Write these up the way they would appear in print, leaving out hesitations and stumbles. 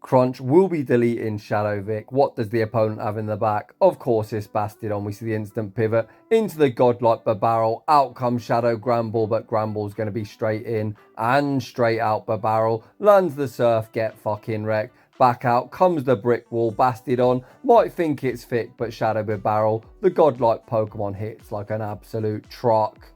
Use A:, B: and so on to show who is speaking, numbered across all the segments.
A: Crunch will be deleting Shadow Vic. What does the opponent have in the back? Of course, it's Bastiodon. We see the instant pivot into the godlike Bibarel. Out comes Shadow Gramble, but Gramble's going to be straight in and straight out. Bibarel lands the Surf, get fucking wrecked. Back out comes the brick wall. Bastiodon might think it's thick, but Shadow Bibarel, the godlike Pokemon, hits like an absolute truck.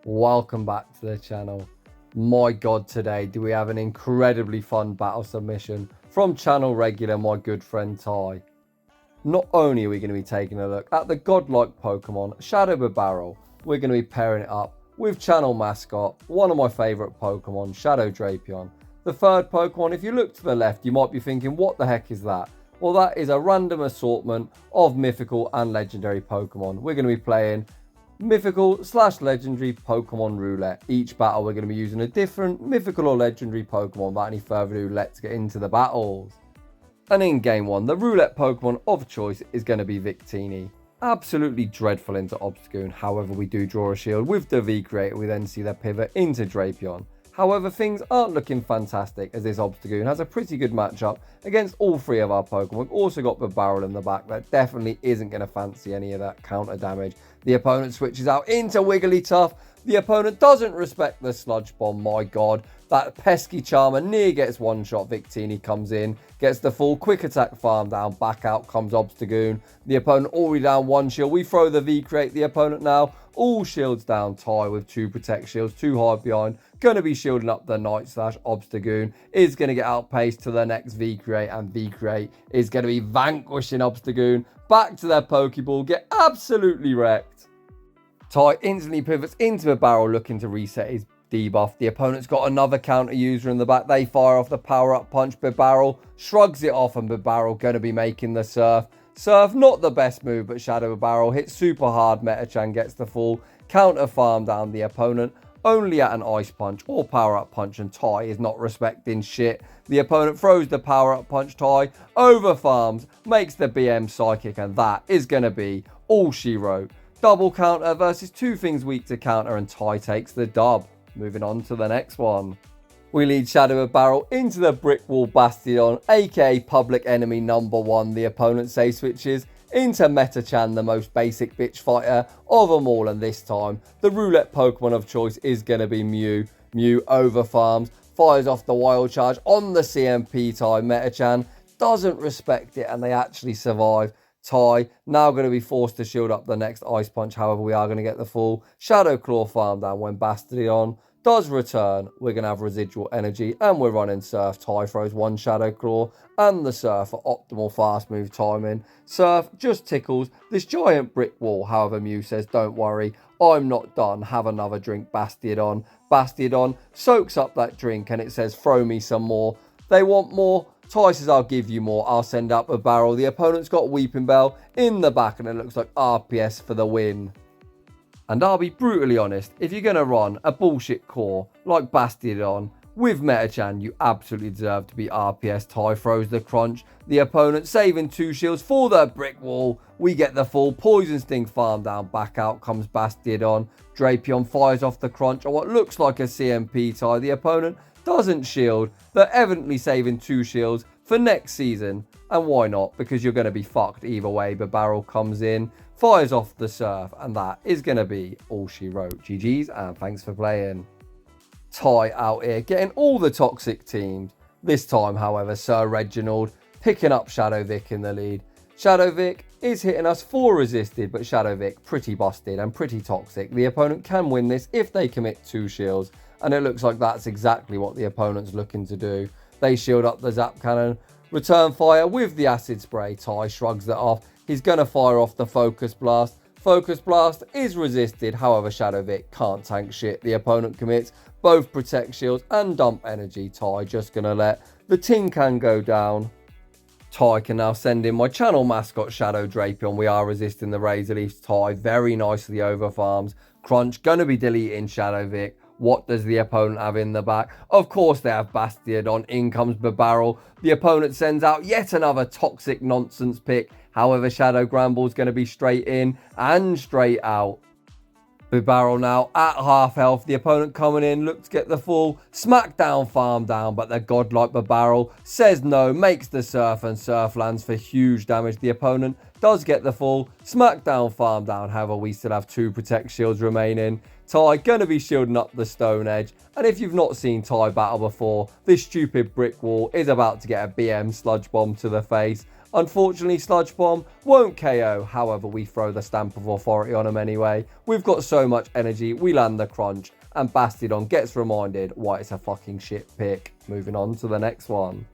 A: Welcome back to the channel. My god, today do we have an incredibly fun battle submission from channel regular, my good friend Thay. Not only are we going to be taking a look at the godlike Pokemon Shadow Bibarel, we're going to be pairing it up with channel mascot, one of my favourite Pokemon, Shadow Drapion. The third Pokemon, if you look to the left, you might be thinking, what the heck is that? Well, that is a random assortment of mythical and legendary Pokemon. We're going to be playing Mythical/Legendary Pokemon Roulette. Each battle we're going to be using a different mythical or legendary Pokemon. Without any further ado, let's get into the battles. And in game 1, the roulette Pokemon of choice is going to be Victini. Absolutely dreadful into Obstagoon, however we do draw a shield with the V-Creator. We then see the pivot into Drapion. However, things aren't looking fantastic as this Obstagoon has a pretty good matchup against all three of our Pokemon. We've also got Bibarel in the back that definitely isn't going to fancy any of that counter damage. The opponent switches out into Wigglytuff. The opponent doesn't respect the Sludge Bomb. My god, that pesky Charmer near gets one shot. Victini comes in, gets the full quick attack farm down. Back out comes Obstagoon. The opponent already down one shield. We throw the V-Create. The opponent now all shields down. Thay with 2 protect shields, 2 hide behind. Going to be shielding up the Night Slash. Obstagoon is going to get outpaced to the next V-Create, and V-Create is going to be vanquishing Obstagoon. Back to their Pokeball, get absolutely wrecked. Thay instantly pivots into Bibarel looking to reset his debuff. The opponent's got another counter user in the back. They fire off the power-up punch. Bibarel shrugs it off, and Bibarel going to be making the Surf. Surf, not the best move, but Shadow Bibarel hits super hard. Metachan gets the full counter farm down. The opponent only at an Ice Punch or Power-Up Punch, and Thay is not respecting shit. The opponent throws the Power-Up Punch. Thay over farms, makes the BM Psychic, and that is going to be all she wrote. Double counter versus 2 things weak to counter, and Thay takes the dub. Moving on to the next one. We lead Shadow Bibarel into the Brick Wall Bastiodon, aka public enemy number 1. The opponent say switches into Metachan, the most basic bitch fighter of them all, and this time the roulette Pokemon of choice is going to be Mew. Mew over farms, fires off the Wild Charge on the CMP Thay. Metachan doesn't respect it, and they actually survive. Thay now going to be forced to shield up the next Ice Punch. However, we are going to get the full Shadow Claw farm down when Bastiodon does return. We're going to have residual energy, and we're running Surf. Thay throws 1 Shadow Claw and the Surf for optimal fast move timing. Surf just tickles this giant brick wall. However, Mew says, don't worry, I'm not done. Have another drink, Bastiodon. Bastiodon soaks up that drink, and it says, throw me some more. They want more. Thay says, I'll give you more. I'll send up a barrel. The opponent's got Weeping Bell in the back, and it looks like RPS for the win. And I'll be brutally honest, if you're going to run a bullshit core like Bastiodon with Metachan, you absolutely deserve to be RPS. Thay throws the crunch. The opponent saving 2 shields for the brick wall. We get the full Poison Sting farm down. Back out comes Bastiodon. Drapion fires off the crunch on what looks like a CMP Thay. The opponent doesn't shield. They're evidently saving 2 shields for next season. And why not? Because you're going to be fucked either way. Bibarel comes in, fires off the Surf, and that is going to be all she wrote. GG's, and thanks for playing. Thay out here getting all the toxic teams. This time, however, Sir Reginald picking up Shadow Vic in the lead. Shadow Vic is hitting us 4 resisted, but Shadow Vic pretty busted and pretty toxic. The opponent can win this if they commit 2 shields, and it looks like that's exactly what the opponent's looking to do. They shield up the Zap Cannon, return fire with the Acid Spray. Thay shrugs that off. He's going to fire off the Focus Blast. Focus Blast is resisted. However, Shadow Vic can't tank shit. The opponent commits both Protect Shields and Dump Energy. Thay just going to let the Tin Can go down. Thay can now send in my channel mascot, Shadow Drapion. We are resisting the Razor Leafs. Thay very nicely over farms. Crunch going to be deleting Shadow Vic. What does the opponent have in the back? Of course they have Bastiodon. In comes Bibarel. The opponent sends out yet another toxic nonsense pick. However, Shadow Gramble's going to be straight in and straight out. Bibarel now at half health. The opponent coming in, looks to get the full smackdown farm down, but the godlike Bibarel says no, makes the surf, and surf lands for huge damage. The opponent does get the full smackdown farm down. However, we still have 2 protect shields remaining. Thay going to be shielding up the stone edge. And if you've not seen Thay battle before, this stupid brick wall is about to get a BM sludge bomb to the face. Unfortunately, Sludge Bomb won't KO. However, we throw the Stamp of Authority on him anyway. We've got so much energy. We land the crunch. And Bastiodon gets reminded why it's a fucking shit pick. Moving on to the next one.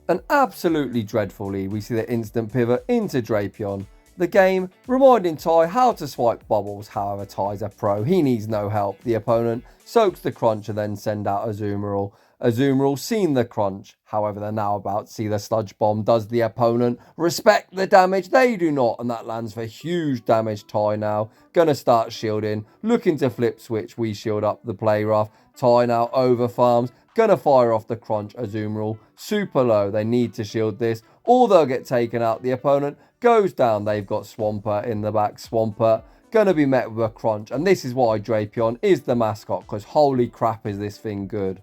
A: An absolutely dreadful lead. We see the instant pivot into Drapion. The game reminding Thay how to swipe bubbles. However, Thay's a pro. He needs no help. The opponent soaks the crunch and then send out Azumarill. Azumarill seen the crunch. However, they're now about to see the sludge bomb. Does the opponent respect the damage? They do not, and that lands for huge damage. Thay now gonna start shielding, looking to flip switch. We shield up the play rough. Thay now over farms, gonna fire off the crunch. Azumarill super low. They need to shield this, or they'll get taken out. The opponent goes down. They've got Swampert in the back. Swampert gonna be met with a crunch, and this is why Drapion is the mascot, because holy crap is this thing good.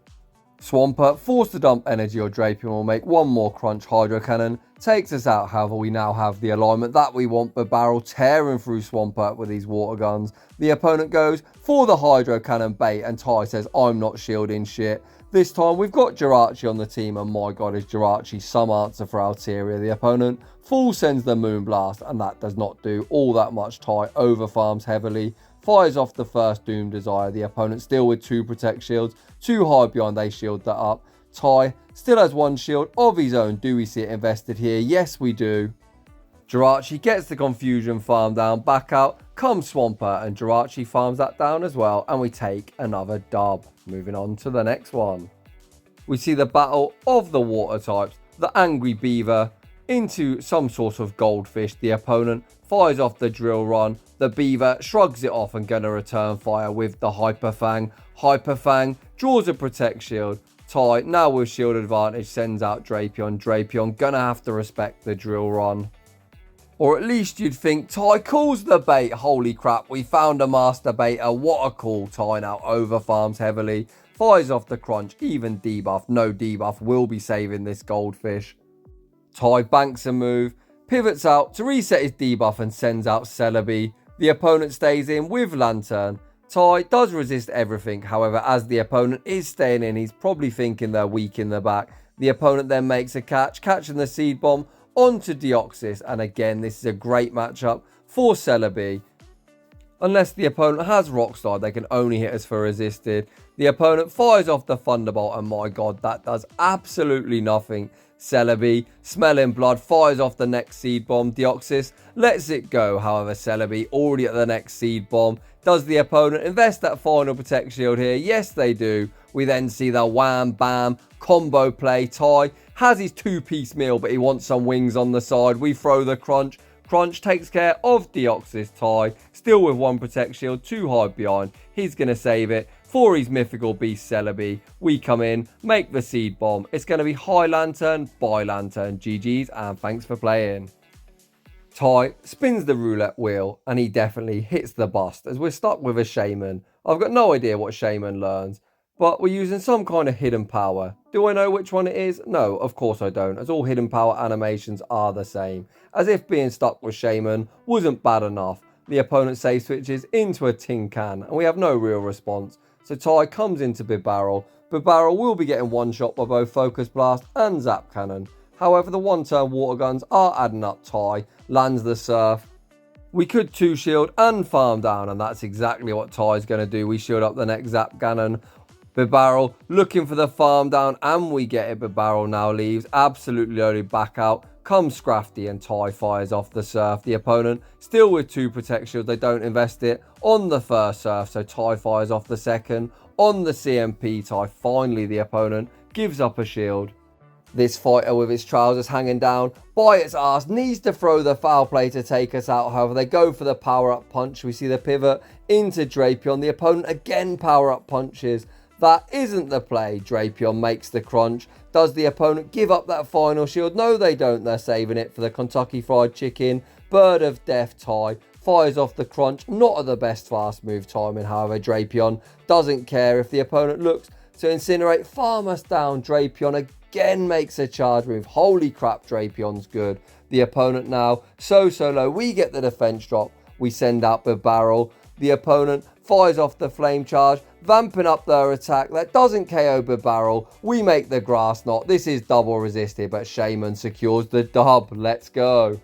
A: Swampert forced to dump energy, or Drapion will make one more crunch. Hydro Cannon takes us out. However, we now have the alignment that we want. Bibarel tearing through Swampert with these water guns. The opponent goes for the Hydro Cannon bait, and Thay says, I'm not shielding shit. This time we've got Jirachi on the team, and my god, is Jirachi some answer for Altaria. The opponent full sends the Moonblast, and that does not do all that much. Thay over farms heavily, fires off the first Doom Desire. The opponent still with 2 protect shields, too high behind, they shield that up. Thay still has 1 shield of his own. Do we see it invested here? Yes, we do. Jirachi gets the confusion farm down, back out comes Swampert, and Jirachi farms that down as well, and we take another dub. Moving on to the next one. We see the battle of the water types. The Angry Beaver into some sort of goldfish. The opponent fires off the drill run. The Beaver shrugs it off and gonna return fire with the Hyper Fang. Hyper Fang draws a protect shield. Thay now with shield advantage sends out Drapion. Drapion gonna have to respect the drill run. Or at least you'd think. Thay calls the bait. Holy crap, we found a master baiter. What a call. Thay now over farms heavily. Fires off the crunch. Even debuff. No debuff will be saving this goldfish. Thay banks a move. Pivots out to reset his debuff and sends out Celebi. The opponent stays in with Lantern. Thay does resist everything. However, as the opponent is staying in, he's probably thinking they're weak in the back. The opponent then makes a catch, catching the Seed Bomb onto Deoxys, and again this is a great matchup for Celebi. Unless the opponent has Rock Slide, they can only hit us for resisted. The opponent fires off the Thunderbolt, and my god, that does absolutely nothing. Celebi, smelling blood, fires off the next Seed Bomb. Deoxys lets it go. However, Celebi already at the next Seed Bomb. Does the opponent invest that final Protect Shield here? Yes, they do. We then see the wham bam combo play. Thay has his 2-piece meal, but he wants some wings on the side. We throw the crunch. Crunch takes care of Deoxys. Thay still with 1 Protect Shield, 2 hide behind. He's going to save it for his mythical beast Celebi. We come in, make the Seed Bomb. It's going to be high Lantern, by Lantern. GG's and thanks for playing. Thay spins the roulette wheel and he definitely hits the bust as we're stuck with a Shaman. I've got no idea what Shaman learns, but we're using some kind of hidden power. Do I know which one it is? No, of course I don't, as all hidden power animations are the same. As if being stuck with Shaman wasn't bad enough, the opponent save switches into a tin can and we have no real response. So Thay comes into Bibarel. Bibarel will be getting one shot by both Focus Blast and Zap Cannon. However, the 1-turn water guns are adding up. Thay lands the Surf. We could 2-shield and farm down, and that's exactly what Thay's going to do. We shield up the next Zap Cannon. Bibarel looking for the farm down, and we get it. Bibarel now leaves, absolutely loaded back out. Comes Scrafty, and Thay fires off the Surf. The opponent still with 2 Protect Shields. They don't invest it on the first Surf, so Thay fires off the second. On the CMP, Thay finally the opponent gives up a shield. This fighter with his trousers hanging down by its ass needs to throw the foul play to take us out. However, they go for the power-up punch. We see the pivot into Drapion. The opponent again power-up punches. That isn't the play. Drapion makes the crunch. Does the opponent give up that final shield? No, they don't. They're saving it for the Kentucky Fried Chicken. Bird of Death. Thay fires off the crunch. Not at the best fast move timing, however, Drapion doesn't care if the opponent looks to incinerate, farm us down. Drapion again makes a charge move. Holy crap, Drapion's good. The opponent now so low. We get the defense drop. We send out Bibarel. The opponent fires off the flame charge, vamping up their attack. That doesn't KO Bibarel. We make the grass knot. This is double resisted, but Jmoney secures the dub. Let's go.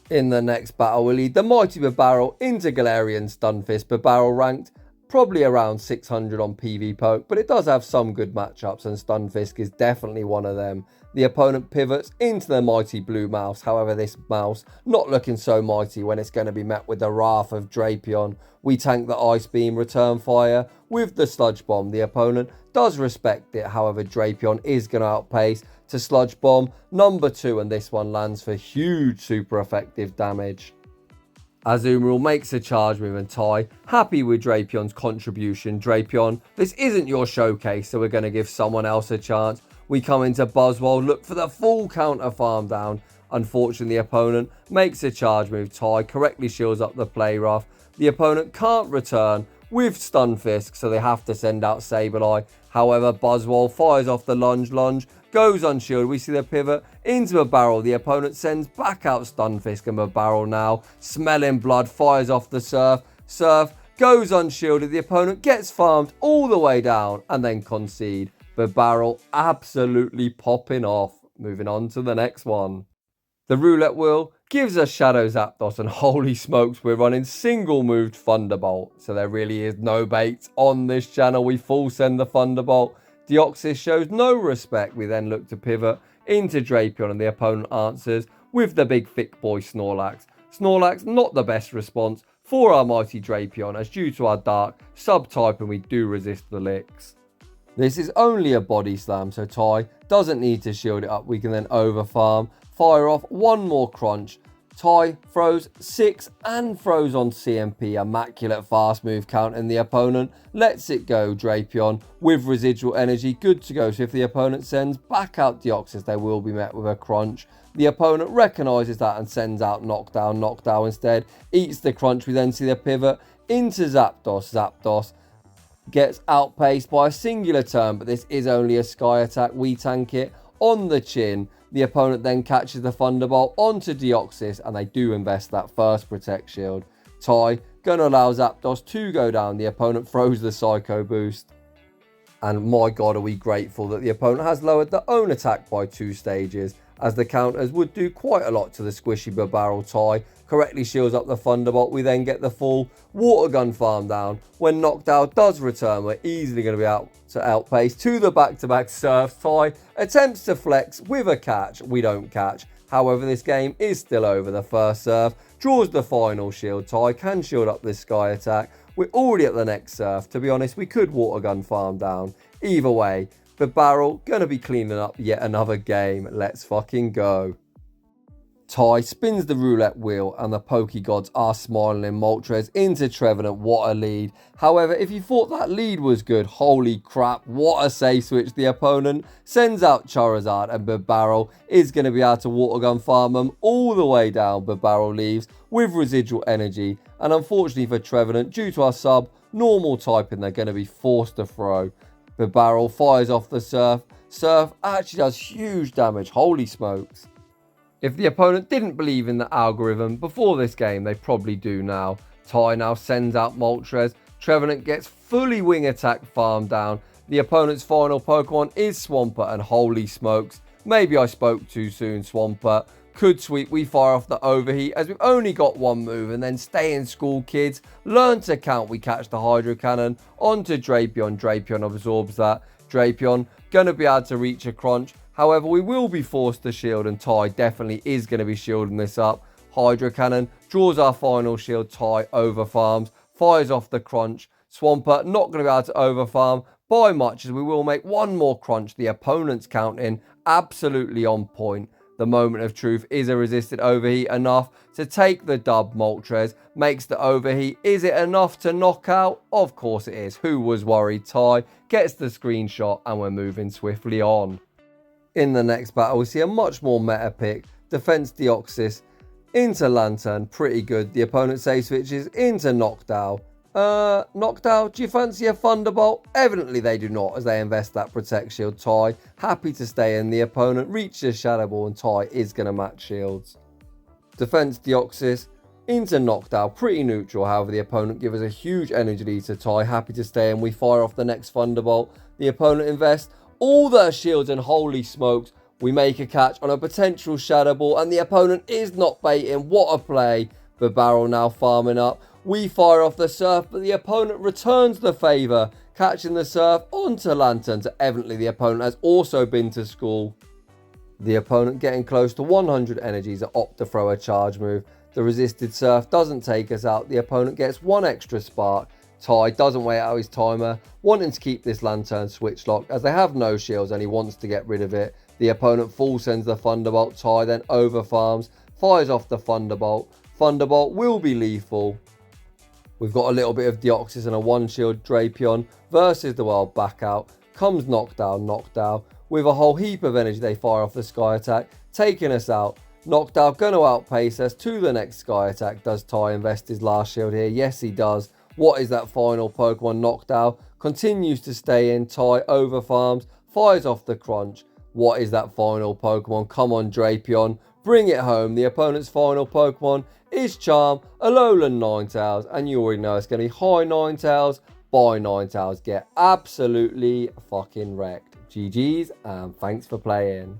A: In the next battle, we lead the mighty Bibarel into Galarian Stunfisk. Bibarel ranked probably around 600 on PV Poke, but it does have some good matchups, and Stunfisk is definitely one of them. The opponent pivots into the mighty blue mouse. However, this mouse not looking so mighty when it's going to be met with the wrath of Drapion. We tank the Ice Beam return fire with the Sludge Bomb. The opponent does respect it. However, Drapion is going to outpace to Sludge Bomb number 2, and this one lands for huge super effective damage. Azumarill makes a charge move, and thay, happy with Drapion's contribution. Drapion, this isn't your showcase, so we're going to give someone else a chance. We come into Buzzwole, look for the full counter farm down. Unfortunately, the opponent makes a charge move. thay correctly shields up the play rough. The opponent can't return with Stunfisk, so they have to send out Sableye. However, Buzzwole fires off the lunge, goes unshielded. We see the pivot into a barrel. The opponent sends back out Stunfisk, and Bibarel now, smelling blood, fires off the Surf goes unshielded. The opponent gets farmed all the way down and then concede. Bibarel absolutely popping off. Moving on to the next one. The roulette wheel gives us Shadow Zapdos, and holy smokes, we're running single moved Thunderbolt. So there really is no bait on this channel. We full send the Thunderbolt. Deoxys shows no respect. We then look to pivot into Drapion, and the opponent answers with the big thick boy Snorlax. Snorlax not the best response for our mighty Drapion, as due to our dark subtype and we do resist the licks. This is only a body slam, so thay doesn't need to shield it up. We can then over farm, fire off one more crunch. thay throws 6 and throws on CMP. Immaculate fast move count, and the opponent lets it go. Drapion with residual energy, good to go. So if the opponent sends back out Deoxys, they will be met with a crunch. The opponent recognises that and sends out Knockdown. Knockdown instead eats the crunch. We then see the pivot into Zapdos. Zapdos gets outpaced by a singular turn, but this is only a sky attack. We tank it on the chin. The opponent then catches the Thunderbolt onto Deoxys, and they do invest that first Protect Shield. thay gonna allow Zapdos to go down. The opponent throws the Psycho Boost. And my god, are we grateful that the opponent has lowered their own attack by 2 stages, as the counters would do quite a lot to the squishy Bibarel. thay correctly shields up the Thunderbolt. We then get the full Water Gun farm down. When Knockdown does return, we're easily going to be out to outpace to the back-to-back Surfs. thay attempts to flex with a catch. We don't catch. However, this game is still over. The first Surf draws the final shield. thay can shield up this sky attack. We're already at the next Surf. To be honest, we could Water Gun farm down. Either way, Bibarel going to be cleaning up yet another game. Let's fucking go. thay spins the roulette wheel, and the Pokegods are smiling in Moltres into Trevenant. What a lead. However, if you thought that lead was good, holy crap, what a safe switch. The opponent sends out Charizard, and Bibarel is going to be able to Water Gun farm them all the way down. Bibarel leaves with residual energy, and unfortunately for Trevenant, due to our sub-normal typing, they're going to be forced to throw. Bibarel fires off the Surf. Surf actually does huge damage. Holy smokes. If the opponent didn't believe in the algorithm before this game, they probably do now. thay now sends out Moltres. Trevenant gets fully wing attack farm down. The opponent's final Pokemon is Swampert, and holy smokes, maybe I spoke too soon. Swampert could sweep. We fire off the Overheat, as we've only got one move, and then stay in school, kids. Learn to count. We catch the Hydro Cannon onto Drapion. Drapion absorbs that. Drapion going to be able to reach a crunch. However, we will be forced to shield, and thay definitely is going to be shielding this up. Hydro Cannon draws our final shield. thay over farms, fires off the crunch. Swampert not going to be able to over farm by much, as we will make one more crunch. The opponent's counting absolutely on point. The moment of truth is a resisted overheat enough to take the dub. Moltres makes the overheat. Is it enough to knock out? Of course it is. Who was worried? thay gets the screenshot, and we're moving swiftly on. In the next battle, we see a much more meta pick. Defense Deoxys into Lantern, pretty good. The opponent save switches into Knockdown. Knockdown, do you fancy a Thunderbolt? Evidently they do not, as they invest that Protect Shield. Thay, happy to stay in. The opponent reaches Shadow Ball, and Thay is going to match shields. Defense Deoxys into Knockdown, pretty neutral. However, the opponent gives us a huge energy lead to Thay, happy to stay in. We fire off the next Thunderbolt. The opponent invests all their shields, and holy smokes, we make a catch on a potential Shadow Ball, and the opponent is not baiting. What a play. Bibarel now farming up. We fire off the Surf, but the opponent returns the favour, catching the Surf onto Lantern. So evidently the opponent has also been to school. The opponent getting close to 100 energies that opt to throw a charge move. The resisted Surf doesn't take us out. The opponent gets one extra spark. Thay doesn't wait out his timer, wanting to keep this Lantern switch locked as they have no shields and he wants to get rid of it. The opponent full sends the Thunderbolt. Thay then over farms, fires off the Thunderbolt. Thunderbolt will be lethal. We've got a little bit of Deoxys and a one shield Drapion versus the world back out. Comes Knockdown. With a whole heap of energy, they fire off the Sky Attack, taking us out. Knockdown going to outpace us to the next Sky Attack. Does Thay invest his last shield here? Yes, he does. What is that final Pokemon? Knockdown continues to stay in. Thay over farms, fires off the Crunch. What is that final Pokemon? Come on, Drapion. Bring it home. The opponent's final Pokemon is Charm, Alolan Ninetales, and you already know it's going to be high Ninetales by Ninetales. Get absolutely fucking wrecked. GG's and thanks for playing.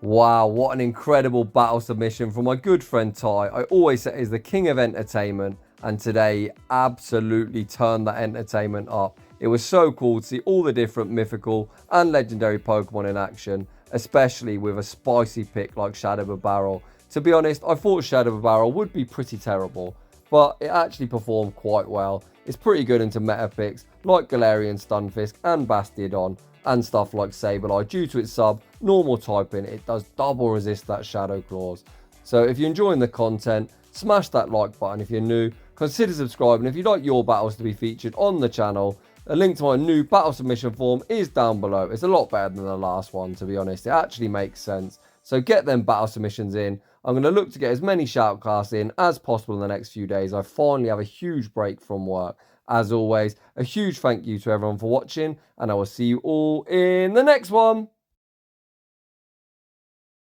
A: Wow, what an incredible battle submission from my good friend Thay. I always say he's the king of entertainment, and today absolutely turned that entertainment up. It was so cool to see all the different mythical and legendary Pokemon in action, especially with a spicy pick like Shadow Bibarel. To be honest, I thought Shadow Bibarel would be pretty terrible, but it actually performed quite well. It's pretty good into meta picks like Galarian Stunfisk and Bastiodon, and stuff like Sableye. Due to its sub normal typing, it does double resist that Shadow Claws. So if you're enjoying the content, smash that like button. If you're new, consider subscribing. If you'd like your battles to be featured on the channel, a link to my new battle submission form is down below. It's a lot better than the last one, to be honest. It actually makes sense. So get them battle submissions in. I'm going to look to get as many shoutcasts in as possible in the next few days. I finally have a huge break from work. As always, a huge thank you to everyone for watching, and I will see you all in the next one.